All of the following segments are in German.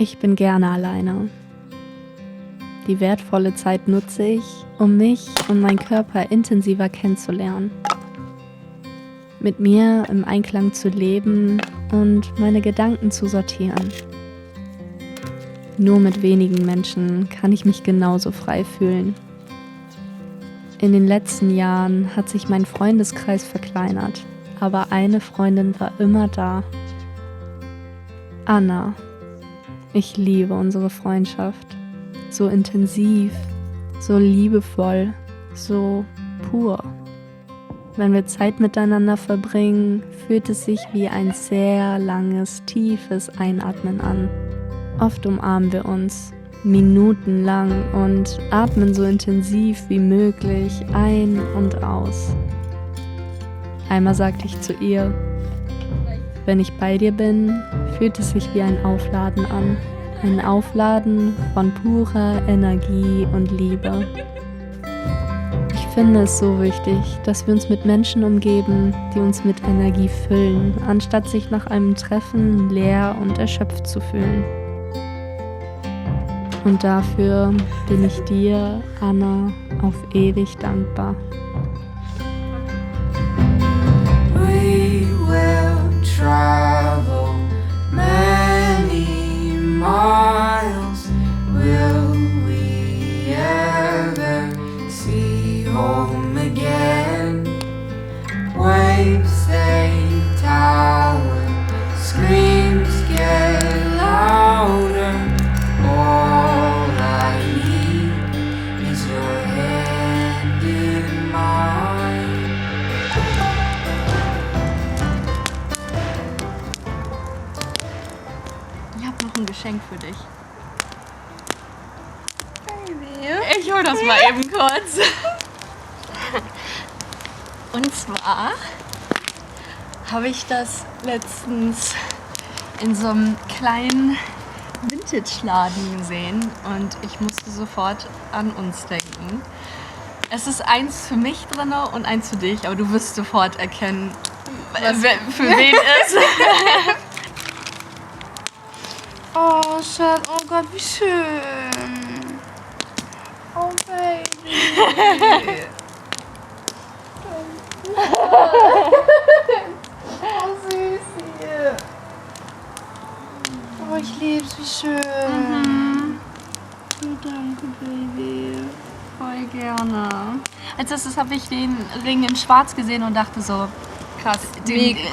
Ich bin gerne alleine. Die wertvolle Zeit nutze ich, um mich und meinen Körper intensiver kennenzulernen. Mit mir im Einklang zu leben und meine Gedanken zu sortieren. Nur mit wenigen Menschen kann ich mich genauso frei fühlen. In den letzten Jahren hat sich mein Freundeskreis verkleinert, aber eine Freundin war immer da. Anna. Ich liebe unsere Freundschaft. So intensiv, so liebevoll, so pur. Wenn wir Zeit miteinander verbringen, fühlt es sich wie ein sehr langes, tiefes Einatmen an. Oft umarmen wir uns, minutenlang, und atmen so intensiv wie möglich ein und aus. Einmal sagte ich zu ihr: Wenn ich bei dir bin, fühlt es sich wie ein Aufladen an. Ein Aufladen von purer Energie und Liebe. Ich finde es so wichtig, dass wir uns mit Menschen umgeben, die uns mit Energie füllen, anstatt sich nach einem Treffen leer und erschöpft zu fühlen. Und dafür bin ich dir, Anna, auf ewig dankbar. We will travel many miles. Will we ever see home again? Waves they tower, screams get louder. All I need is your hand in mine. Ich habe noch ein Geschenk für dich. Baby. Ich hol das mal eben kurz. Und zwar habe ich das letztens in so einem kleinen Vintage-Laden gesehen und ich musste sofort an uns denken. Es ist eins für mich drin und eins für dich, aber du wirst sofort erkennen, für wen es ist. Oh, Schatz, oh Gott, wie schön. Oh, Baby. Oh, süß hier. Oh, ich lieb's, wie schön. Oh, danke, Baby. Voll gerne. Als erstes habe ich den Ring in Schwarz gesehen und dachte so, krass. Guck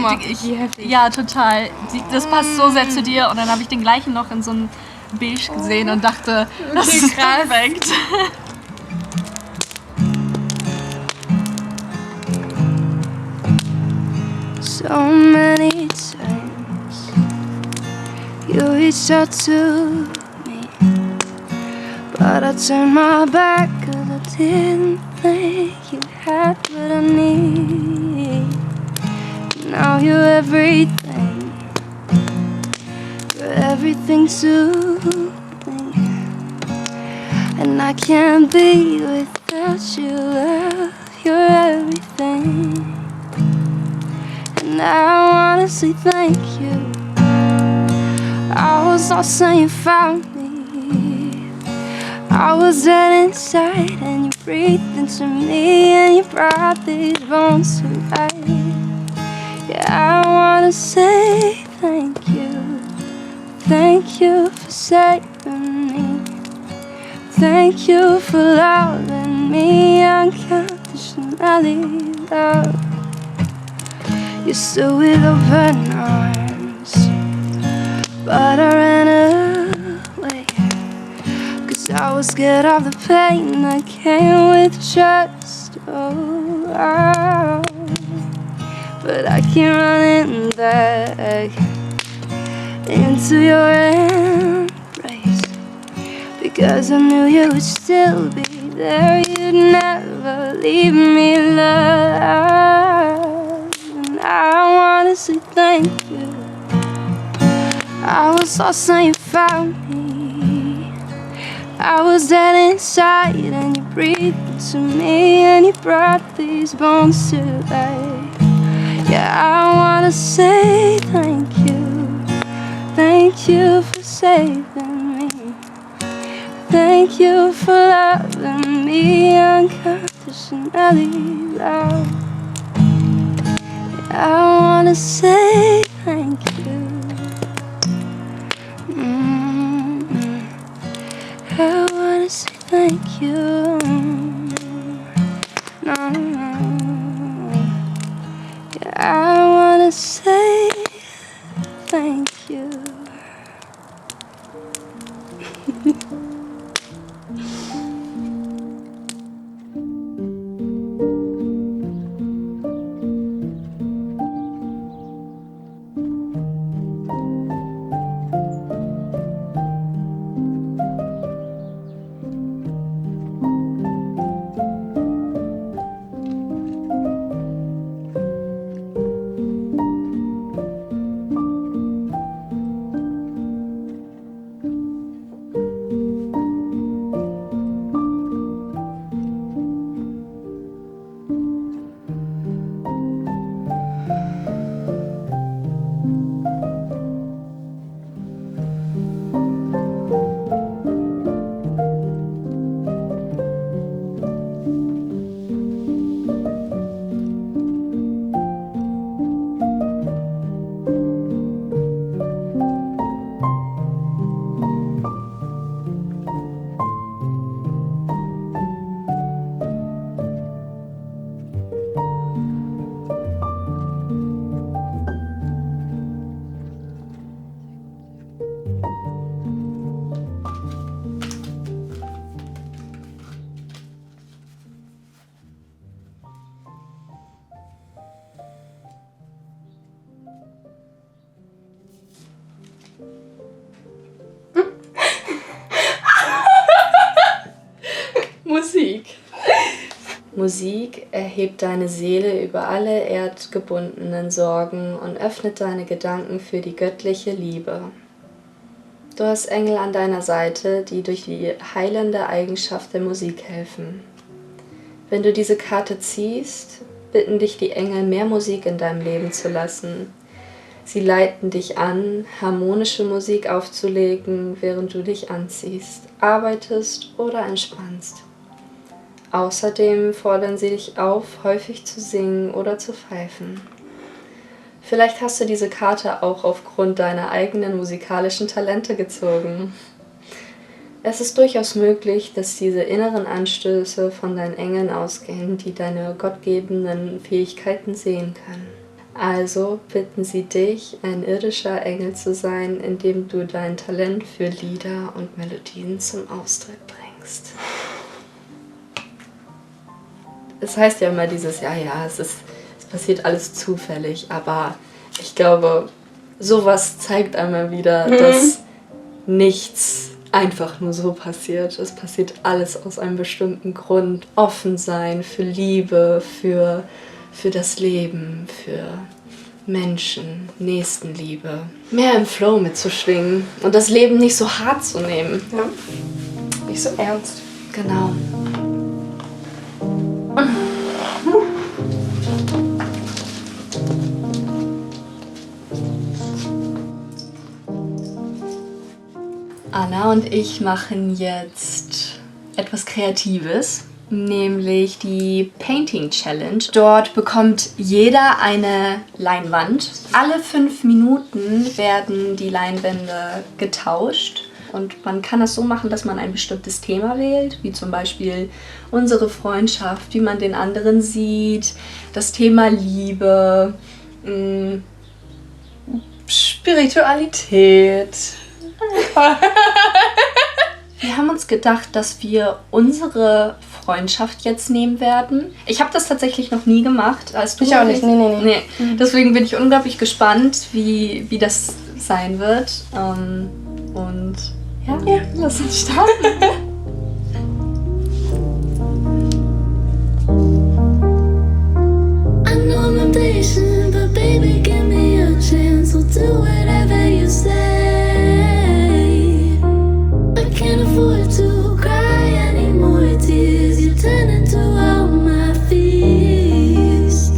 mal, wie heftig. Ja, total. Das passt so sehr zu dir. Und dann habe ich den gleichen noch in so einem Beige gesehen und dachte, das Okay, ist krass. perfekt. So many times you reached out to me, but I turned my back 'cause I didn't think you had what I need. Now you're everything, you're everything to me, and I can't be without you, love. You're everything. And I wanna say thank you. I was lost and you found me. I was dead inside and you breathed into me and you brought these bones to life. Yeah, I wanna say thank you. Thank you for saving me. Thank you for loving me unconditionally, love. You're still with open arms, but I ran away 'cause I was scared of the pain that came with trust. Oh, but I keep running back into your embrace because I knew you would still be there. You'd never leave me, love. I wanna say thank you. I was lost and you found me. I was dead inside and you breathed into me and you brought these bones to life. Yeah, I wanna say thank you. Thank you for saving me. Thank you for loving me unconditionally, love. I wanna say thank you. I wanna say thank you. No. Yeah, I wanna say thank you. Musik erhebt deine Seele über alle erdgebundenen Sorgen und öffnet deine Gedanken für die göttliche Liebe. Du hast Engel an deiner Seite, die durch die heilende Eigenschaft der Musik helfen. Wenn du diese Karte ziehst, bitten dich die Engel, mehr Musik in deinem Leben zu lassen. Sie leiten dich an, harmonische Musik aufzulegen, während du dich anziehst, arbeitest oder entspannst. Außerdem fordern sie dich auf, häufig zu singen oder zu pfeifen. Vielleicht hast du diese Karte auch aufgrund deiner eigenen musikalischen Talente gezogen. Es ist durchaus möglich, dass diese inneren Anstöße von deinen Engeln ausgehen, die deine gottgebenden Fähigkeiten sehen können. Also bitten sie dich, ein irdischer Engel zu sein, indem du dein Talent für Lieder und Melodien zum Ausdruck bringst. Es heißt ja immer dieses, es passiert alles zufällig, aber ich glaube, sowas zeigt einmal wieder, dass nichts einfach nur so passiert. Es passiert alles aus einem bestimmten Grund. Offen sein für Liebe, für das Leben, für Menschen, Nächstenliebe. Mehr im Flow mitzuschwingen und das Leben nicht so hart zu nehmen. Ja. Nicht so ernst. Genau. Anna und ich machen jetzt etwas Kreatives, nämlich die Painting Challenge. Dort bekommt jeder eine Leinwand. Alle 5 Minuten werden die Leinwände getauscht. Und man kann das so machen, dass man ein bestimmtes Thema wählt, wie zum Beispiel unsere Freundschaft, wie man den anderen sieht, das Thema Liebe, Spiritualität. Wir haben uns gedacht, dass wir unsere Freundschaft jetzt nehmen werden. Ich habe das tatsächlich noch nie gemacht. Ich auch nicht, nee. Deswegen bin ich unglaublich gespannt, wie das sein wird. Und ja, lass uns starten. I know I'm impatient, but baby, give me a chance. We'll do whatever you say. I can't afford to cry any more tears. You turn into all my fears.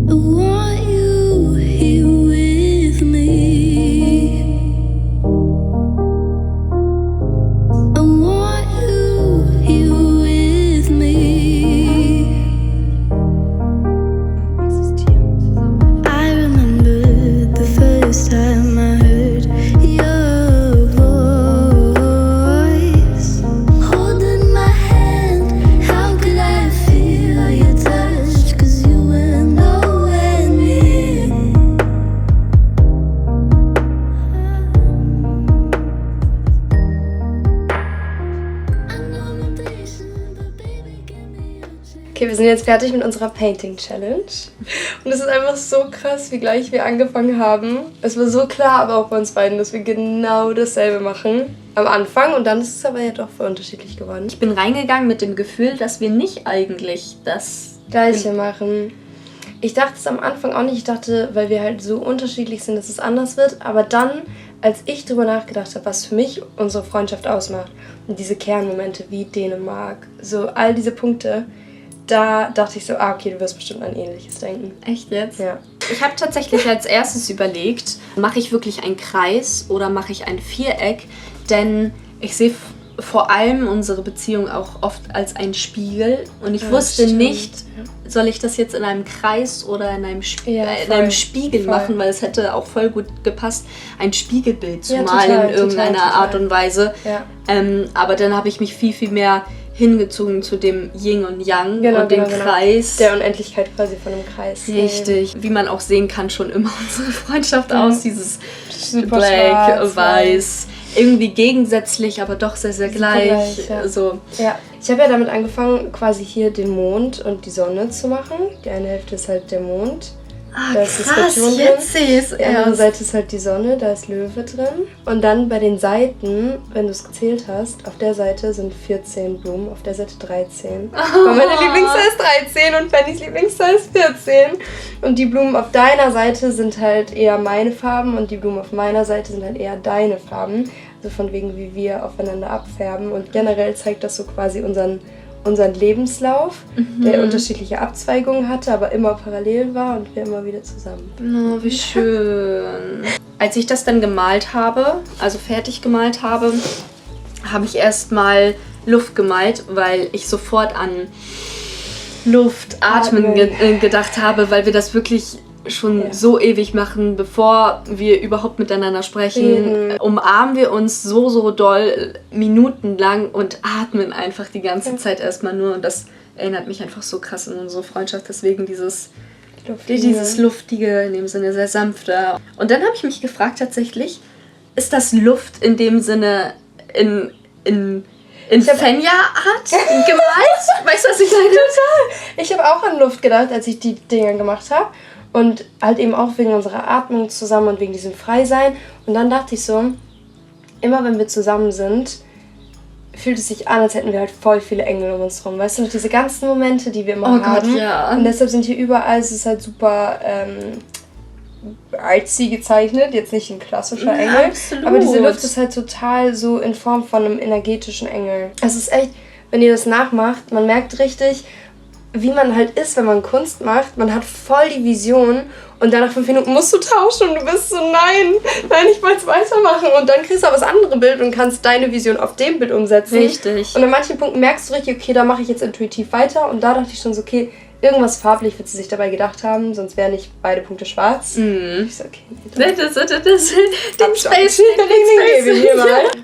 I want you here with me. Okay, wir sind jetzt fertig mit unserer Painting-Challenge. Und es ist einfach so krass, wie gleich wir angefangen haben. Es war so klar, aber auch bei uns beiden, dass wir genau dasselbe machen am Anfang. Und dann ist es aber ja doch voll unterschiedlich geworden. Ich bin reingegangen mit dem Gefühl, dass wir nicht eigentlich das Gleiche machen. Ich dachte es am Anfang auch nicht. Ich dachte, weil wir halt so unterschiedlich sind, dass es anders wird. Aber dann, als ich drüber nachgedacht habe, was für mich unsere Freundschaft ausmacht und diese Kernmomente wie Dänemark, so all diese Punkte, da dachte ich so, okay, du wirst bestimmt an Ähnliches denken. Echt jetzt? Ja. Ich habe tatsächlich als erstes überlegt, mache ich wirklich einen Kreis oder mache ich ein Viereck? Denn ich sehe vor allem unsere Beziehung auch oft als ein Spiegel. Und ich wusste stimmt. nicht, soll ich das jetzt in einem Kreis oder in einem, Ja, in voll, einem Spiegel voll. machen, weil es hätte auch voll gut gepasst, ein Spiegelbild zu Ja, malen total, in irgendeiner total. Art und Weise. Ja. Aber dann habe ich mich viel, viel mehr hingezogen zu dem Yin und Yang und dem Kreis. Der Unendlichkeit quasi von einem Kreis. Richtig. Wie man auch sehen kann, schon immer unsere Freundschaft aus. Dieses Super Black, schwarz, Weiß. Irgendwie gegensätzlich, aber doch sehr, sehr gleich. ja. So. Ja, ich habe ja damit angefangen, quasi hier den Mond und die Sonne zu machen. Die eine Hälfte ist halt der Mond. Da ist das Skorpion drin. jetzt sehe ich es Die andere erst. Seite ist halt die Sonne, da ist Löwe drin. Und dann bei den Seiten, wenn du es gezählt hast, auf der Seite sind 14 Blumen, auf der Seite 13. Weil meine Lieblingszahl ist 13 und Fannys Lieblingszahl ist 14. Und die Blumen auf deiner Seite sind halt eher meine Farben und die Blumen auf meiner Seite sind halt eher deine Farben. Also von wegen, wie wir aufeinander abfärben. Und generell zeigt das so quasi unseren Lebenslauf, der unterschiedliche Abzweigungen hatte, aber immer parallel war und wir immer wieder zusammen. Oh, wie schön. Als ich das dann gemalt habe, also fertig gemalt habe, habe ich erstmal Luft gemalt, weil ich sofort an Luft, Atmen gedacht habe, weil wir das wirklich schon so ewig machen, bevor wir überhaupt miteinander sprechen, umarmen wir uns so doll minutenlang und atmen einfach die ganze Zeit erstmal nur. Und das erinnert mich einfach so krass an unsere Freundschaft. Deswegen dieses Luftige, in dem Sinne sehr sanfte. Und dann habe ich mich gefragt tatsächlich, ist das Luft in dem Sinne in Fenja-Art gemalt? Weißt du, was ich meine? Total! Ich habe auch an Luft gedacht, als ich die Dinger gemacht habe. Und halt eben auch wegen unserer Atmung zusammen und wegen diesem Freisein. Und dann dachte ich so, immer wenn wir zusammen sind, fühlt es sich an, als hätten wir halt voll viele Engel um uns rum. Weißt du noch, diese ganzen Momente, die wir immer haben. Gott, ja. Und deshalb sind hier überall, es ist halt super artsy gezeichnet, jetzt nicht ein klassischer Engel. Absolut. Aber diese Luft ist halt total so in Form von einem energetischen Engel. Es ist echt, wenn ihr das nachmacht, man merkt richtig, wie man halt ist, wenn man Kunst macht. Man hat voll die Vision und dann nach 5 Minuten musst du tauschen und du bist so, nein, ich wollte es weitermachen. Und dann kriegst du aber das andere Bild und kannst deine Vision auf dem Bild umsetzen. Richtig. Und an manchen Punkten merkst du richtig, okay, da mache ich jetzt intuitiv weiter. Und da dachte ich schon so, okay, irgendwas farblich wird sie sich dabei gedacht haben, sonst wären nicht beide Punkte schwarz. Ich so, okay. Den Space.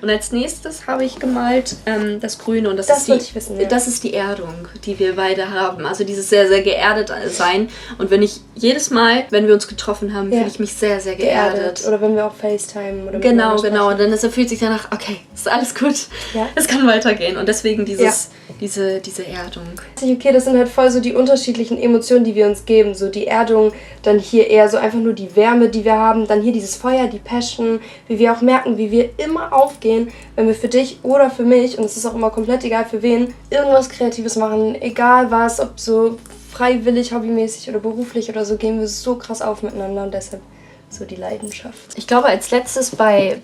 Und als nächstes habe ich gemalt das Grüne und das wollte ich wissen, ja. Das ist die Erdung, die wir beide haben. Also dieses sehr, sehr geerdet sein. Und wenn ich jedes Mal, wenn wir uns getroffen haben, fühle ich mich sehr, sehr geerdet. Oder wenn wir auch FaceTime oder Genau. Und dann fühlt sich danach, okay, ist alles gut. Ja. Es kann weitergehen. Und deswegen diese Erdung. Okay, das sind halt voll so die unterschiedlichen Emotionen, die wir uns geben. So die Erdung, dann hier eher so einfach nur die Wärme, die wir haben. Dann hier dieses Feuer, die Passion, wie wir auch merken, wie wir immer aufgehen, wenn wir für dich oder für mich, und es ist auch immer komplett egal für wen, irgendwas Kreatives machen. Egal was, ob so freiwillig, hobbymäßig oder beruflich oder so, gehen wir so krass auf miteinander und deshalb so die Leidenschaft. Ich glaube, als letztes bei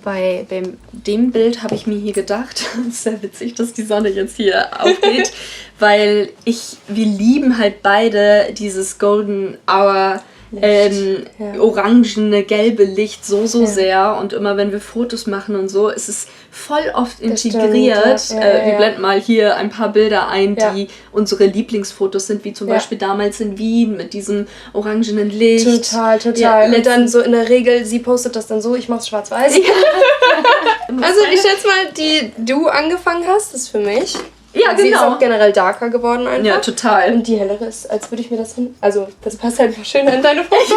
dem Bild habe ich mir hier gedacht, es ist sehr witzig, dass die Sonne jetzt hier aufgeht, weil wir lieben halt beide dieses Golden Hour orangene, gelbe Licht so sehr. Und immer wenn wir Fotos machen und so, ist es voll oft integriert. Wir blenden mal hier ein paar Bilder ein, die unsere Lieblingsfotos sind, wie zum Beispiel damals in Wien mit diesem orangenen Licht. Total. Ja, und dann so in der Regel, sie postet das dann so, ich mach's schwarz-weiß. Also ich schätze mal, die du angefangen hast, ist für mich. Ja, Sie ist genau. auch generell darker geworden einfach. Ja, total. Und die hellere ist, als würde ich mir das hin... Also, das passt halt schön in deine Fotos.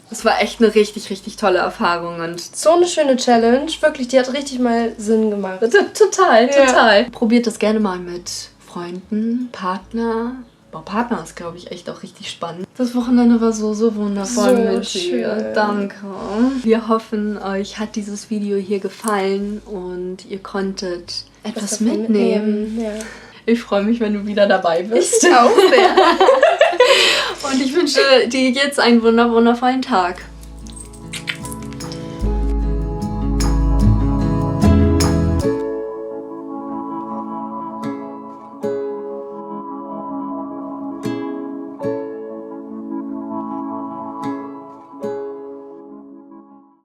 Das war echt eine richtig, richtig tolle Erfahrung. Und So eine schöne Challenge. Wirklich, die hat richtig mal Sinn gemacht. total. Probiert das gerne mal mit Freunden, Partner. Boah, Partner ist, glaube ich, echt auch richtig spannend. Das Wochenende war so wundervoll So mit dir. schön. Danke. Wir hoffen, euch hat dieses Video hier gefallen und ihr konntet etwas davon mitnehmen. Ja. Ich freue mich, wenn du wieder dabei bist. Ich auch sehr. Und ich wünsche dir jetzt einen wundervollen Tag.